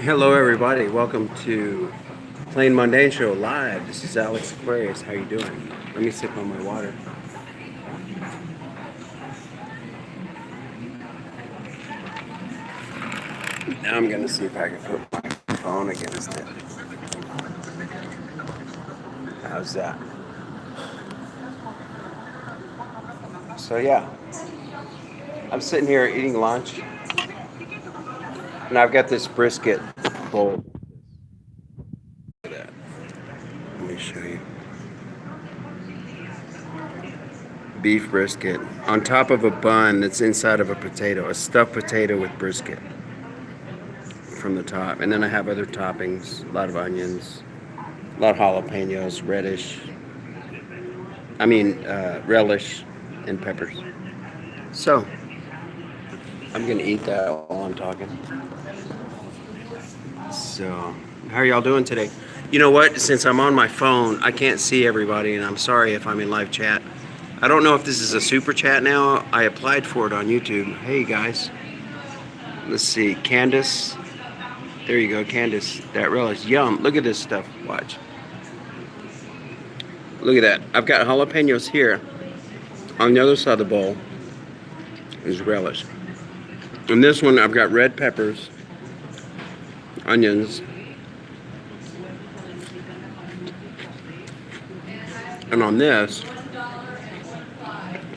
Hello, everybody. Welcome to Plain Mundane Show live. This is Alex Aquarius. How you doing? Let me sip on my water. Now I'm gonna see if I can put my phone against it. How's that? So yeah, I'm sitting here eating lunch, and I've got this brisket bowl. Look at that. Let me show you. Beef brisket on top of a bun that's inside of a potato, a stuffed potato with brisket from the top. And then I have other toppings, a lot of onions, a lot of jalapenos, relish, and peppers. So, I'm gonna eat that while I'm talking. So, how are y'all doing today? You know what? Since I'm on my phone, I can't see everybody, and I'm sorry if I'm in live chat. I don't know if this is a super chat now. I applied for it on YouTube. Hey guys, let's see. Candace, there you go, Candace. That relish, yum. Look at this stuff. Watch. Look at that. I've got jalapenos here. On the other side of the bowl is relish. And this one, I've got red peppers, onions, and on this,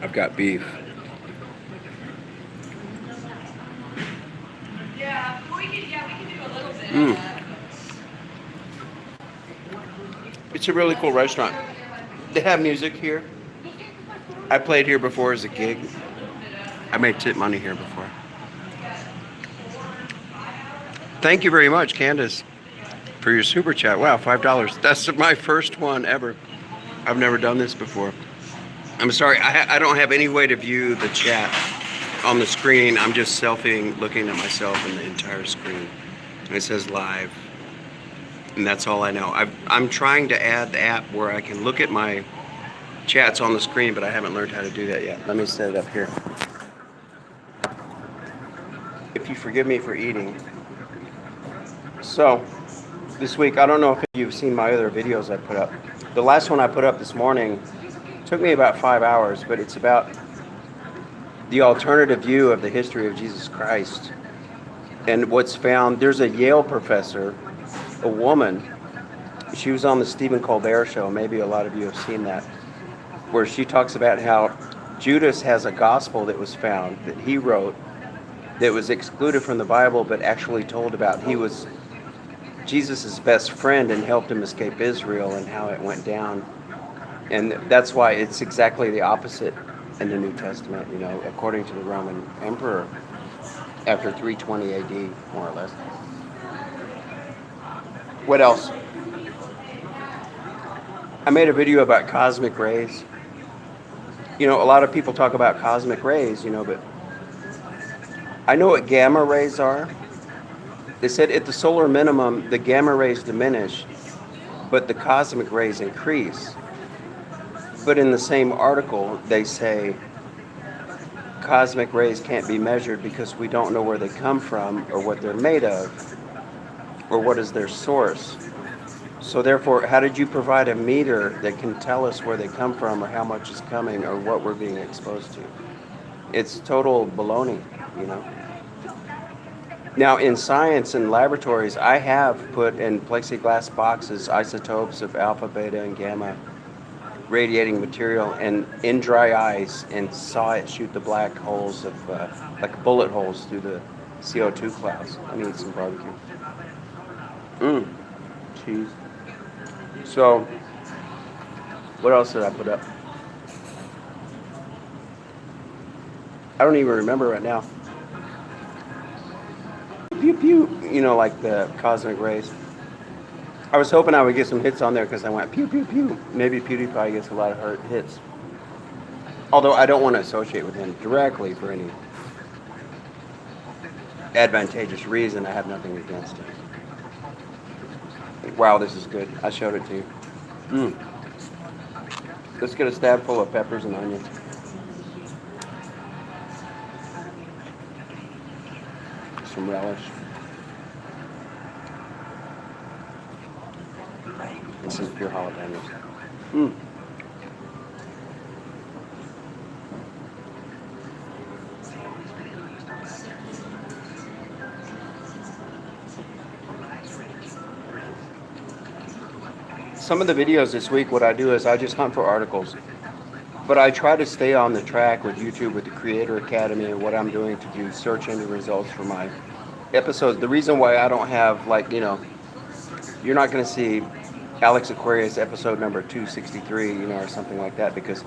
I've got beef. Mm. It's a really cool restaurant. They have music here. I played here before as a gig. I made tip money here before. Thank you very much, Candace, for your super chat. Wow, $5. That's my first one ever. I've never done this before. I'm sorry, I don't have any way to view the chat on the screen. I'm just selfing, looking at myself in the entire screen. And it says live, and that's all I know. I'm trying to add the app where I can look at my chats on the screen, but I haven't learned how to do that yet. Let me set it up here. If you forgive me for eating. So, this week, I don't know if you've seen my other videos I put up. The last one I put up this morning took me about 5 hours, but it's about the alternative view of the history of Jesus Christ. And what's found, there's a Yale professor, a woman, she was on the Stephen Colbert show, maybe a lot of you have seen that, where she talks about how Judas has a gospel that was found, that he wrote, that was excluded from the Bible, but actually told about. He was Jesus' best friend and helped him escape Israel and how it went down. And that's why it's exactly the opposite in the New Testament, according to the Roman emperor after 320 AD, more or less. What else? I made a video about cosmic rays. A lot of people talk about cosmic rays, but I know what gamma rays are. They said at the solar minimum, the gamma rays diminish, but the cosmic rays increase. But in the same article, they say cosmic rays can't be measured because we don't know where they come from or what they're made of or what is their source. So therefore, how did you provide a meter that can tell us where they come from or how much is coming or what we're being exposed to? It's total baloney, Now, in science and laboratories, I have put in plexiglass boxes isotopes of alpha, beta, and gamma radiating material and in dry ice and saw it shoot the black holes of, like bullet holes through the CO2 clouds. I need some barbecue. Cheese. So, what else did I put up? I don't even remember right now. Pew pew, like the cosmic rays. I was hoping I would get some hits on there because I went pew pew pew. Maybe PewDiePie gets a lot of hits. Although I don't want to associate with him directly for any advantageous reason. I have nothing against him. Wow, this is good. I showed it to you. Let's get a stab full of peppers and onions. Some relish. This is pure jalapenos. Mm. Some of the videos this week, what I do is I just hunt for articles. But I try to stay on the track with YouTube, with the Creator Academy, and what I'm doing to do search engine results for my episodes. The reason why I don't have, like, you're not going to see Alex Aquarius episode number 263, or something like that, because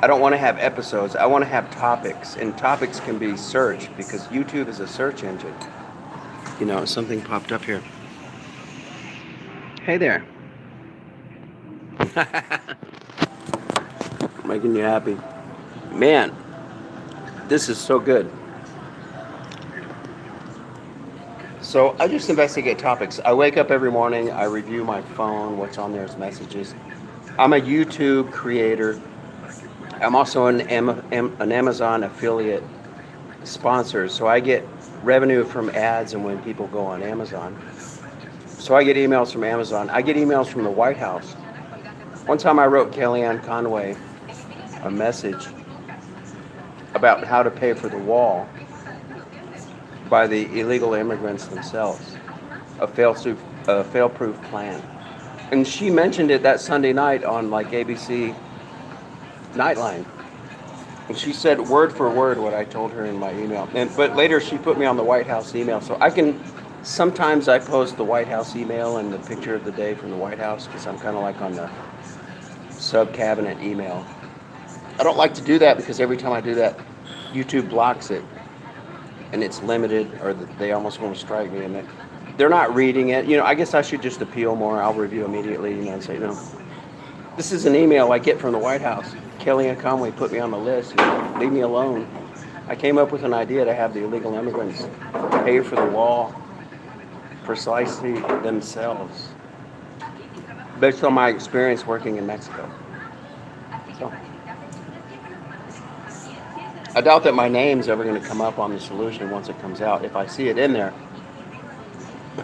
I don't want to have episodes. I want to have topics, and topics can be searched because YouTube is a search engine. Something popped up here. Hey there. Making you happy. Man, this is so good. So I just investigate topics. I wake up every morning, I review my phone, what's on there as messages. I'm a YouTube creator. I'm also an Amazon affiliate sponsor, so I get revenue from ads and when people go on Amazon. So I get emails from Amazon. I get emails from the White House. One time I wrote Kellyanne Conway a message about how to pay for the wall by the illegal immigrants themselves, a fail-proof plan. And she mentioned it that Sunday night on like ABC Nightline. And she said word for word what I told her in my email. But later she put me on the White House email. So sometimes I post the White House email and the picture of the day from the White House because I'm kind of like on the sub-cabinet email. I don't like to do that because every time I do that, YouTube blocks it. And it's limited, or they almost want to strike me. And they're not reading it. I guess I should just appeal more. I'll review immediately, and say, this is an email I get from the White House. Kellyanne Conway put me on the list. Leave me alone. I came up with an idea to have the illegal immigrants pay for the wall precisely themselves, based on my experience working in Mexico. So I doubt that my name's ever going to come up on the solution once it comes out. If I see it in there,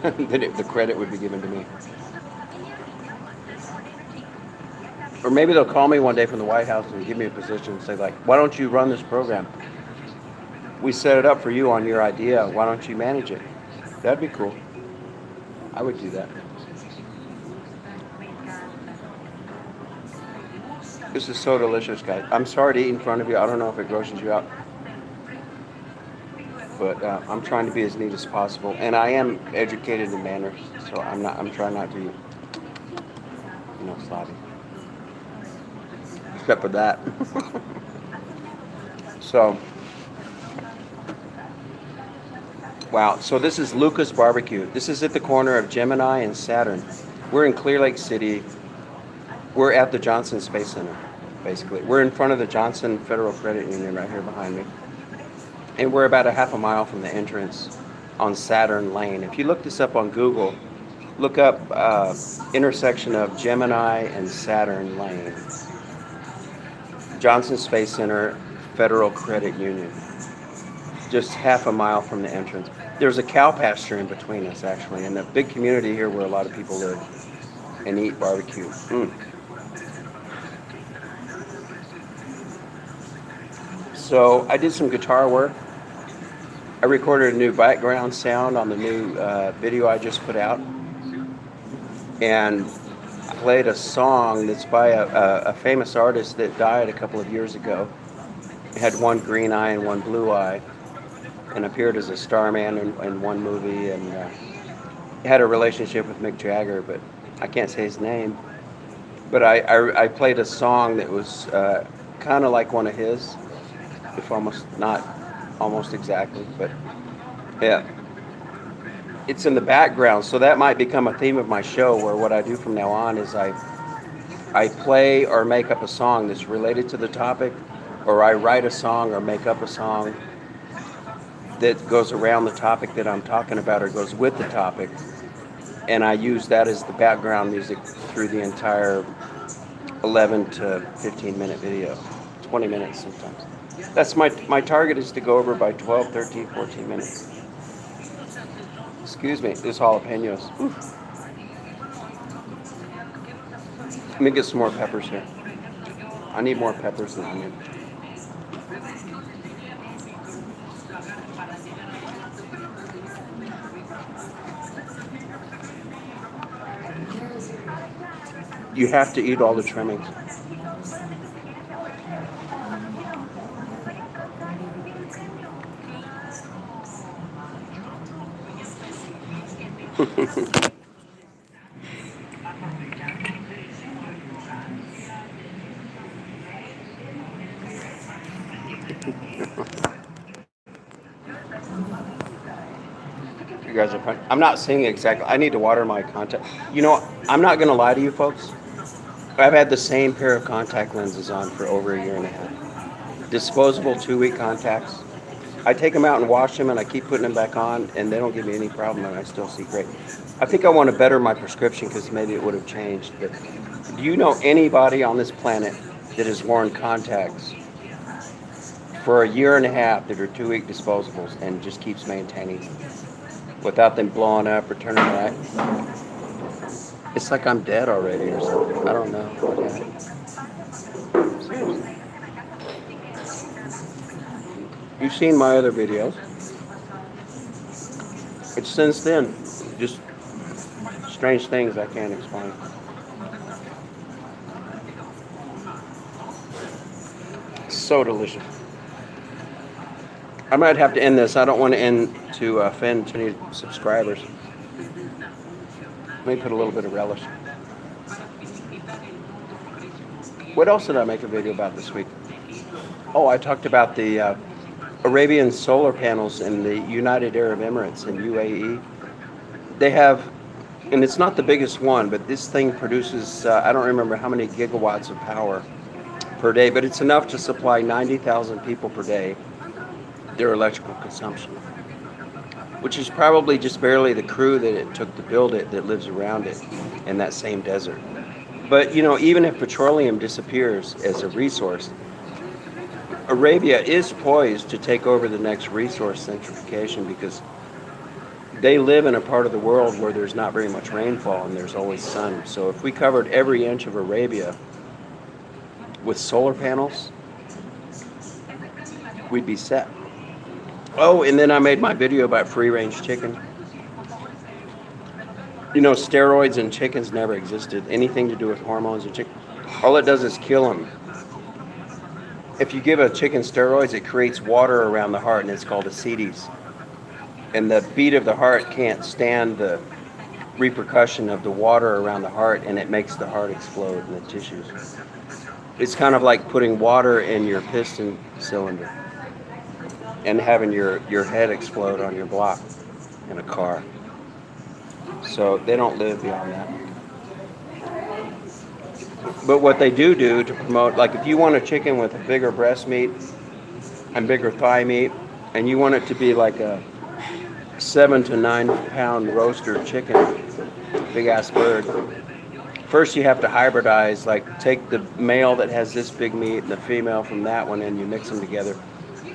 then the credit would be given to me. Or maybe they'll call me one day from the White House and give me a position and say, like, why don't you run this program? We set it up for you on your idea. Why don't you manage it? That'd be cool. I would do that. This is so delicious, guys. I'm sorry to eat in front of you. I don't know if it grosses you out. But I'm trying to be as neat as possible. And I am educated in manners. So I'm trying not to be, sloppy. Except for that. So, wow. So this is Luka's Barbecue. This is at the corner of Gemini and Saturn. We're in Clear Lake City. We're at the Johnson Space Center, basically. We're in front of the Johnson Federal Credit Union right here behind me. And we're about a half a mile from the entrance on Saturn Lane. If you look this up on Google, look up intersection of Gemini and Saturn Lane. Johnson Space Center, Federal Credit Union. Just half a mile from the entrance. There's a cow pasture in between us, actually, and a big community here where a lot of people live and eat barbecue. So I did some guitar work. I recorded a new background sound on the new video I just put out, and played a song that's by a famous artist that died a couple of years ago. He had one green eye and one blue eye, and appeared as a starman in one movie, and had a relationship with Mick Jagger, but I can't say his name. But I played a song that was kind of like one of his, if not almost exactly, but yeah. It's in the background, so that might become a theme of my show, where what I do from now on is I play or make up a song that's related to the topic, or I write a song or make up a song that goes around the topic that I'm talking about or goes with the topic, and I use that as the background music through the entire 11 to 15 minute video, 20 minutes sometimes. That's my target is to go over by 12, 13, 14 minutes. Excuse me, this jalapenos. Ooh. Let me get some more peppers here. I need more peppers than onion. You have to eat all the trimmings. You guys are fun. I'm not saying exactly. I need to water my contact. You know, I'm not going to lie to you folks. I've had the same pair of contact lenses on for over a year and a half. Disposable 2-week contacts. I take them out and wash them, and I keep putting them back on, and they don't give me any problem, and I still see great. I think I want to better my prescription because maybe it would have changed. But do you know anybody on this planet that has worn contacts for a year and a half that are 2-week disposables and just keeps maintaining them without them blowing up or turning right? It's like I'm dead already or something. I don't know. Seriously. You've seen my other videos. It's since then just strange things I can't explain. So delicious. I might have to end this. I don't want to end to offend too many subscribers. Let me put a little bit of relish. What else did I make a video about this week? Oh, I talked about the Arabian solar panels in the United Arab Emirates in UAE. They have, and it's not the biggest one, but this thing produces, I don't remember how many gigawatts of power per day, but it's enough to supply 90,000 people per day their electrical consumption, which is probably just barely the crew that it took to build it that lives around it in that same desert. But, you know, even if petroleum disappears as a resource, Arabia is poised to take over the next resource centrification because they live in a part of the world where there's not very much rainfall and there's always sun. So if we covered every inch of Arabia with solar panels, we'd be set. Oh, and then I made my video about free-range chicken. You know, steroids in chickens never existed. Anything to do with hormones in chicken, all it does is kill them. If you give a chicken steroids, it creates water around the heart, and it's called ascites. And the beat of the heart can't stand the repercussion of the water around the heart, and it makes the heart explode in the tissues. It's kind of like putting water in your piston cylinder and having your head explode on your block in a car. So they don't live beyond that. But what they do to promote, like if you want a chicken with a bigger breast meat and bigger thigh meat, and you want it to be like a 7 to 9 pound roaster chicken, big ass bird, first you have to hybridize, like take the male that has this big meat and the female from that one, and you mix them together.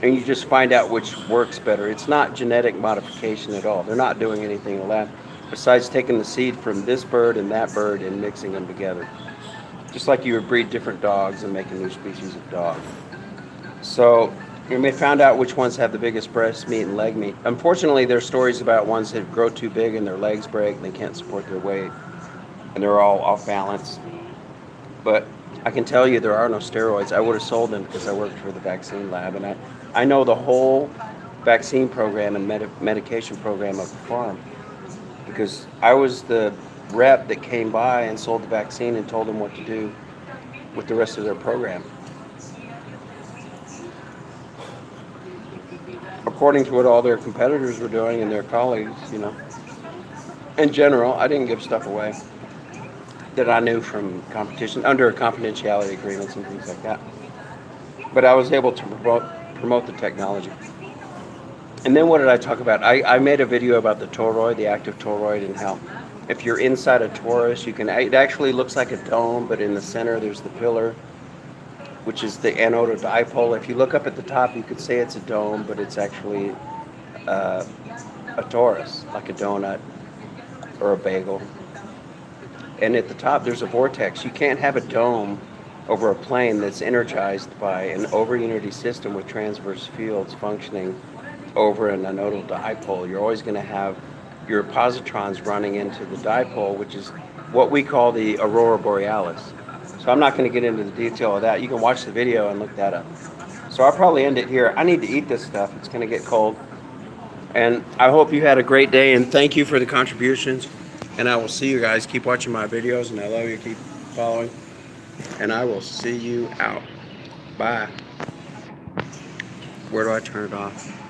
And you just find out which works better. It's not genetic modification at all. They're not doing anything in the lab besides taking the seed from this bird and that bird and mixing them together. Just like you would breed different dogs and make a new species of dog. So they found out which ones have the biggest breast meat and leg meat. Unfortunately, there's stories about ones that grow too big and their legs break and they can't support their weight. And they're all off balance. But I can tell you there are no steroids. I would have sold them because I worked for the vaccine lab, and I know the whole vaccine program and medication program of the farm because I was the rep that came by and sold the vaccine and told them what to do with the rest of their program. According to what all their competitors were doing and their colleagues, you know. In general, I didn't give stuff away that I knew from competition under confidentiality agreements and things like that. But I was able to promote the technology. And then what did I talk about? I made a video about the toroid, the active toroid, and how if you're inside a torus, it actually looks like a dome, but in the center there's the pillar, which is the anododipole. If you look up at the top, you could say it's a dome, but it's actually a torus, like a donut or a bagel. And at the top, there's a vortex. You can't have a dome over a plane that's energized by an over-unity system with transverse fields functioning over an anodal dipole. You're always going to have your positrons running into the dipole, which is what we call the aurora borealis. So I'm not going to get into the detail of that. You can watch the video and look that up. So I'll probably end it here. I need to eat this stuff. It's going to get cold. And I hope you had a great day, and thank you for the contributions. And I will see you guys. Keep watching my videos, and I love you. Keep following. And I will see you out. Bye. Where do I turn it off?